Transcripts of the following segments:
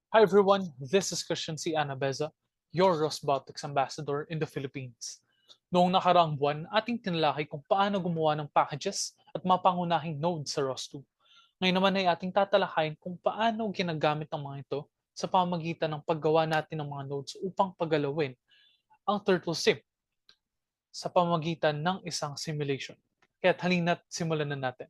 Hi everyone, this is Christian C. Anabeza, your Rosbotics Ambassador in the Philippines. Noong nakaraang buwan, ating tinalakay kung paano gumawa ng packages at mapangunahing nodes sa ROS2. Ngayon naman ay ating tatalakayin kung paano ginagamit ang mga ito sa pamamagitan ng paggawa natin ng mga nodes upang pagalawin ang Turtle Sim sa pamamagitan ng isang simulation. Kaya halina't simulan na natin.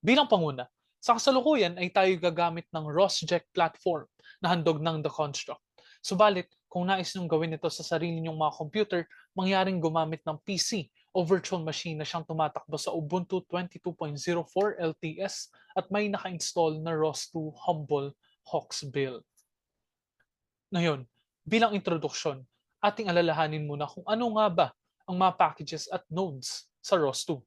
Bilang panguna, sa kasalukuyan ay tayo gagamit ng ROSJEC platform na handog ng The Construct. Subalit, kung nais niyong gawin ito sa sarili niyong mga computer, mangyaring gumamit ng PC o virtual machine na siyang tumatakbo sa Ubuntu 22.04 LTS at may naka-install na ROS2 Humble Hawks build. Ngayon, bilang introduksyon, ating alalahanin muna kung ano nga ba ang mga packages at nodes sa ROS2.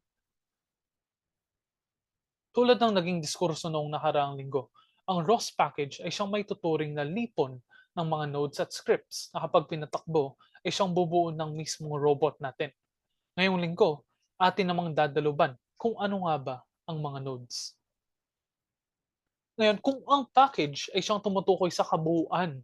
Tulad ng naging diskurso noong nakaraang linggo, ang ROS package ay siyang may tuturing na lipon ng mga nodes at scripts na kapag pinatakbo ay siyang bubuo ng mismong robot natin. Ngayong linggo, atin namang dadaluban kung ano nga ba ang mga nodes. Ngayon, kung ang package ay siyang tumutukoy sa kabuuan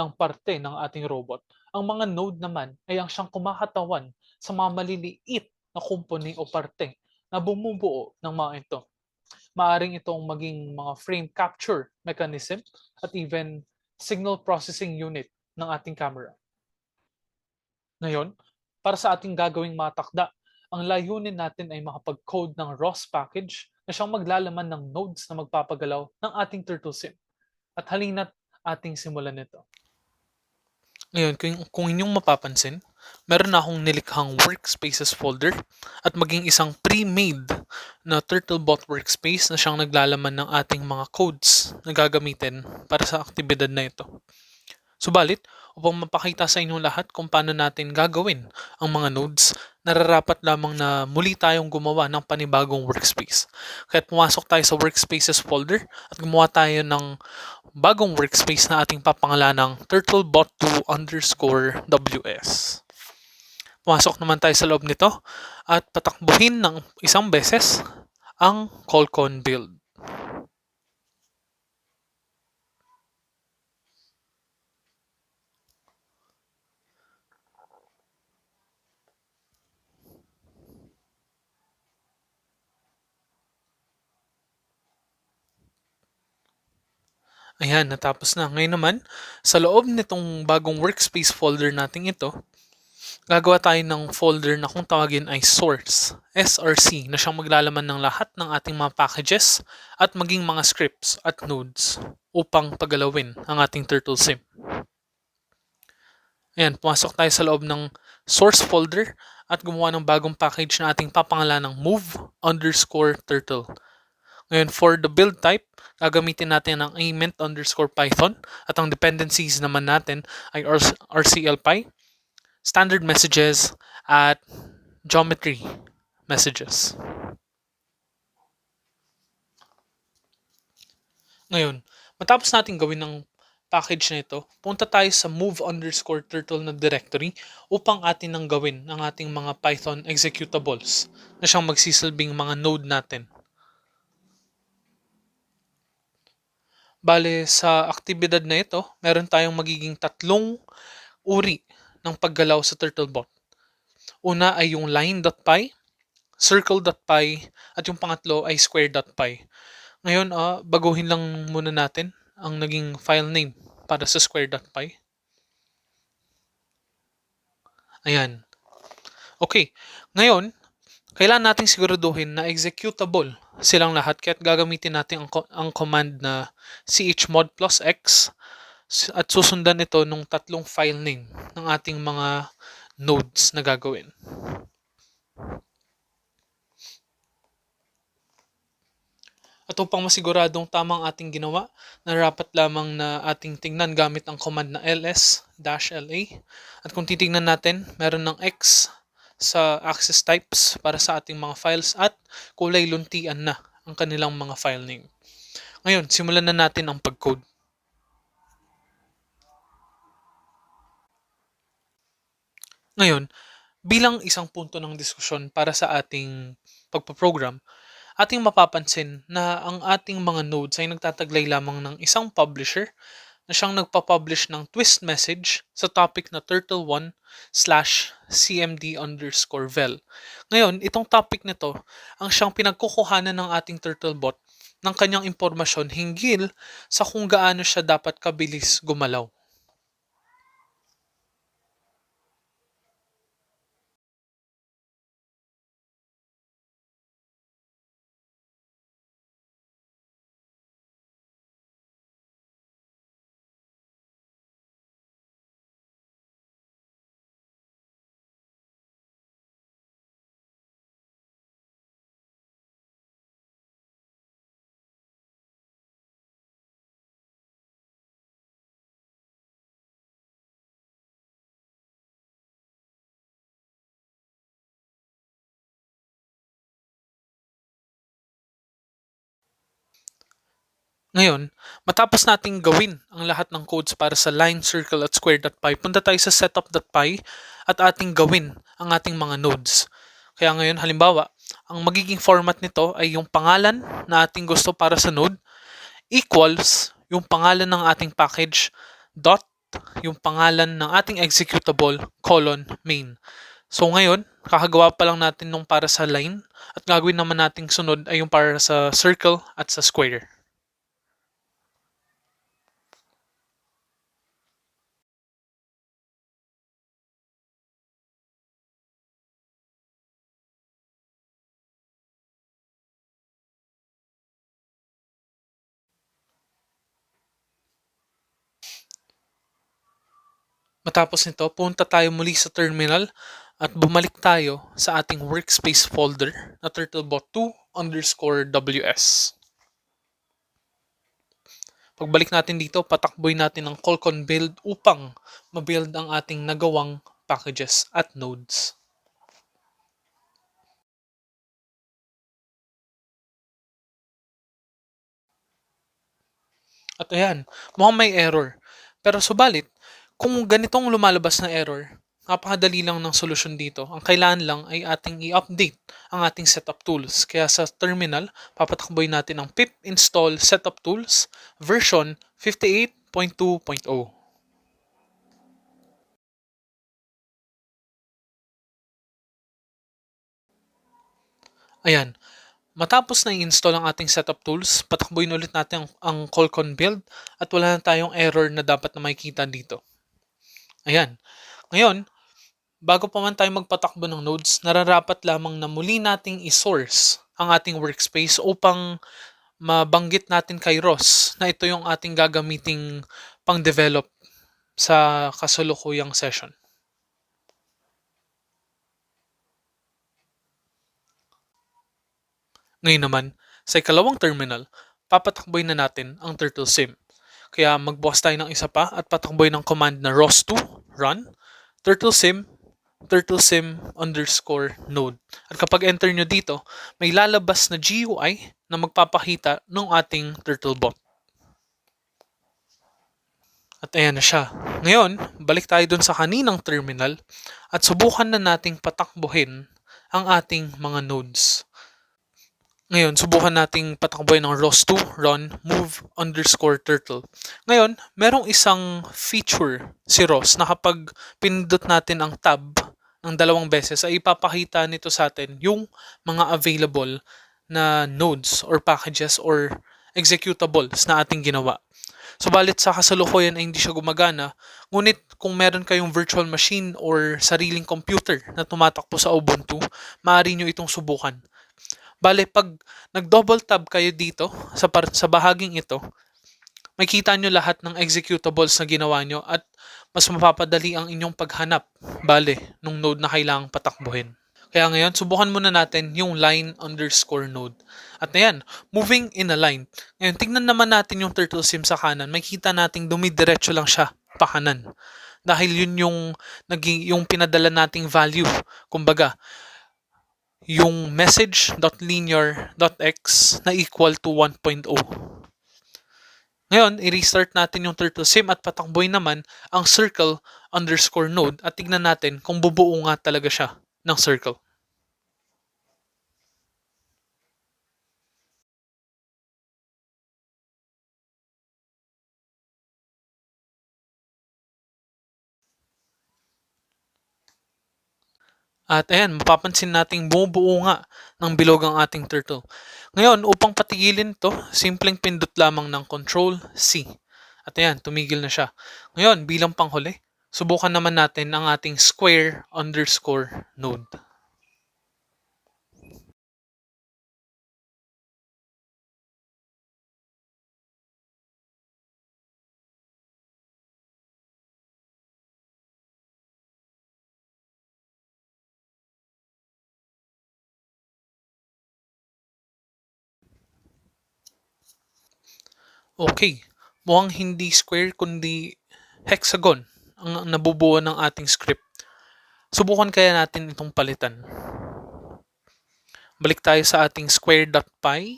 ng parte ng ating robot, ang mga node naman ay ang siyang kumakatawan sa mga maliliit na kumpuni o parte na bumubuo ng mga ito. Maaring itong maging mga frame capture mechanism at even signal processing unit ng ating camera. Ngayon, para sa ating gagawing matakda, ang layunin natin ay makapag-code ng ROS package na siyang maglalaman ng nodes na magpapagalaw ng ating turtle sim. At halina't ating simulan nito. Ngayon, kung inyong mapapansin, meron na akong nilikhang workspaces folder at maging isang pre-made na Turtlebot workspace na siyang naglalaman ng ating mga codes na gagamitin para sa aktibidad na ito. Subalit, upang mapakita sa inyong lahat kung paano natin gagawin ang mga nodes, nararapat lamang na muli tayong gumawa ng panibagong workspace. Kaya pumasok tayo sa workspaces folder at gumawa tayo ng bagong workspace na ating papangalan ng turtlebot2_ws. Pumasok naman tayo sa loob nito at patakbuhin ng isang beses ang callcon build. Ayan, natapos na. Ngayon naman, sa loob nitong bagong workspace folder natin ito, gagawa tayo ng folder na kung tawagin ay source, SRC, na siyang maglalaman ng lahat ng ating mga packages at maging mga scripts at nodes upang pagalawin ang ating turtle sim. Ayan, pumasok tayo sa loob ng source folder at gumawa ng bagong package na ating papangalan ng move_turtle. Ngayon, for the build type, gagamitin natin ang ament_python at ang dependencies naman natin ay rclpy, standard messages, at geometry messages. Ngayon, matapos natin gawin ng package na ito, punta tayo sa move_turtle na directory upang atin nang gawin ang ating mga Python executables na siyang magsisilbing mga node natin. Bale, sa aktibidad na ito, meron tayong magiging tatlong uri ng paggalaw sa Turtlebot. Una ay yung line.py, circle.py, at yung pangatlo ay square.py. Ngayon, baguhin lang muna natin ang naging file name para sa square.py. Ayan. Okay. Ngayon, kailangan nating siguraduhin na executable silang lahat kaya gagamitin natin ang command na chmod plus x at susundan ito nung tatlong file name ng ating mga nodes na gagawin. At upang masiguradong tamang ating ginawa, narapat lamang na ating tingnan gamit ang command na ls-la. At kung titingnan natin, meron ng x sa access types para sa ating mga files at kulay luntian na ang kanilang mga file name. Ngayon, simulan na natin ang pag-code. Ngayon, bilang isang punto ng diskusyon para sa ating pagpaprogram, ating mapapansin na ang ating mga nodes ay nagtataglay lamang ng isang publisher na siyang nagpa-publish ng twist message sa topic na turtle1/cmd_vel. Ngayon, itong topic nito ang siyang pinagkukuhanan ng ating Turtlebot ng kanyang impormasyon hinggil sa kung gaano siya dapat kabilis gumalaw. Ngayon, matapos nating gawin ang lahat ng codes para sa line, circle at square.py, punta tayo sa setup.py at ating gawin ang ating mga nodes. Kaya ngayon, halimbawa, ang magiging format nito ay yung pangalan na ating gusto para sa node equals yung pangalan ng ating package dot yung pangalan ng ating executable :main. So ngayon, kakagawa pa lang natin nung para sa line at gagawin naman nating sunod ay yung para sa circle at sa square. Matapos nito, punta tayo muli sa terminal at bumalik tayo sa ating workspace folder na turtlebot2_ws. Pagbalik natin dito, patakboy natin ang colcon build upang mabuild ang ating nagawang packages at nodes. At ayan, mukhang may error. Pero subalit, kung ganitong lumalabas na error, napakadali lang ng solusyon dito. Ang kailangan lang ay ating i-update ang ating setup tools. Kaya sa terminal, papatakboy natin ang pip install setup tools version 58.2.0. Ayan, matapos na i-install ang ating setup tools, patakboyin ulit natin ang colcon build at wala na tayong error na dapat na makikita dito. Ayan. Ngayon, bago pa man tayo magpatakbo ng nodes, nararapat lamang na muli nating i-source ang ating workspace upang mabanggit natin kay Ross na ito yung ating gagamiting pang-develop sa kasalukuyang session. Ngayon naman, sa ikalawang terminal, papatakboy na natin ang TurtleSim. Kaya magbukas tayo ng isa pa at patakboy ng command na ROS2 run turtlesim_node. At kapag enter nyo dito, may lalabas na GUI na magpapakita ng ating Turtlebot. At ayan na siya. Ngayon, balik tayo dun sa kaninang terminal at subukan na nating patakbuhin ang ating mga nodes. Ngayon, subukan nating patakboy ng ROS2 run move_turtle. Ngayon, merong isang feature si ROS na kapag pinindot natin ang tab ng dalawang beses ay ipapakita nito sa atin yung mga available na nodes or packages or executables na ating ginawa. Subalit sa kasalukuyan ay hindi siya gumagana, ngunit kung meron kayong virtual machine or sariling computer na tumatakbo sa Ubuntu, maaari nyo itong subukan. Bale, pag nag-double tab kayo dito sa bahaging ito, makikita nyo lahat ng executables na ginawa nyo at mas mapapadali ang inyong paghanap, nung node na kailangang patakbuhin. Kaya ngayon, subukan muna natin yung line_node. At ayan, moving in a line. Ngayon, tingnan naman natin yung TurtleSim sa kanan. Makikita nating dumidiretso lang siya pa kanan. Dahil yun yung pinadala nating value. Kumbaga, yung message.linear.x na equal to 1.0. Ngayon, i-restart natin yung TurtleSim at patakboy naman ang circle_node at tignan natin kung bubuo nga talaga siya ng circle. At ayan, mapapansin nating bumubuo nga ng bilog ang ating turtle. Ngayon, upang patigilin to, simpleng pindot lamang ng Control C. At ayan, tumigil na siya. Ngayon, bilang panghuli, subukan naman natin ang ating square underscore node. Okay, mukhang hindi square kundi hexagon ang nabubuo ng ating script. Subukan kaya natin itong palitan. Balik tayo sa ating square.py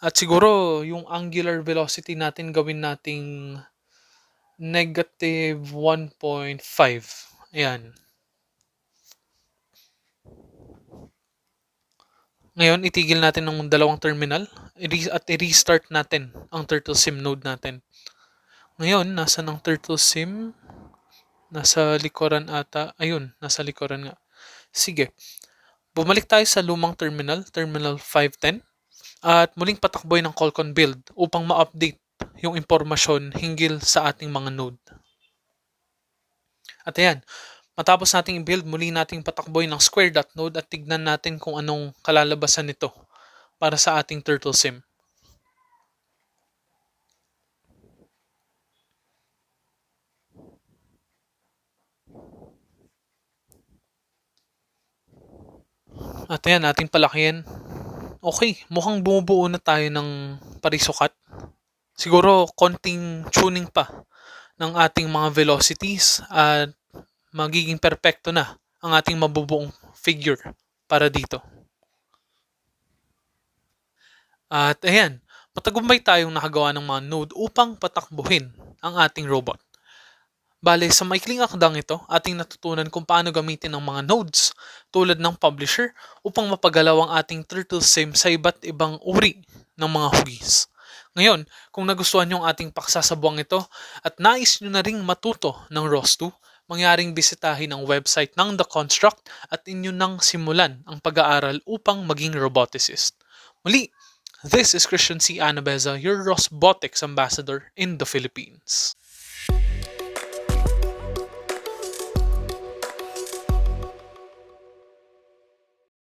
at siguro yung angular velocity natin gawin nating negative 1.5. Ayan. Ngayon, itigil natin ng dalawang terminal at i-restart natin ang TurtleSim node natin. Ngayon, nasa ng TurtleSim? Nasa likuran ata. Ayun, nasa likuran nga. Sige. Bumalik tayo sa lumang terminal, terminal 510. At muling patakboy ng Colcon build upang ma-update yung impormasyon hinggil sa ating mga node. At ayan, matapos nating i-build, muli nating patakboy ng square.node at tignan natin kung anong kalalabasan nito para sa ating TurtleSim. At ayan, ating palakihin. Okay, mukhang bumubuo na tayo ng parisukat. Siguro konting tuning pa ng ating mga velocities at magiging perpekto na ang ating mabubuong figure para dito. At ayan, matagumpay tayong nakagawa ng mga node upang patakbuhin ang ating robot. Bale, sa maikling akdang ito, ating natutunan kung paano gamitin ang mga nodes tulad ng publisher upang mapagalaw ang ating TurtleSim sa iba't ibang uri ng mga hugis. Ngayon, kung nagustuhan nyo ang ating paksa sa buwang ito at nais nyo na ring matuto ng ROS2, mangyaring bisitahin ang website ng The Construct at inyo nang simulan ang pag-aaral upang maging roboticist. Muli, this is Christian C. Anabeza, your Rosbotics Ambassador in the Philippines.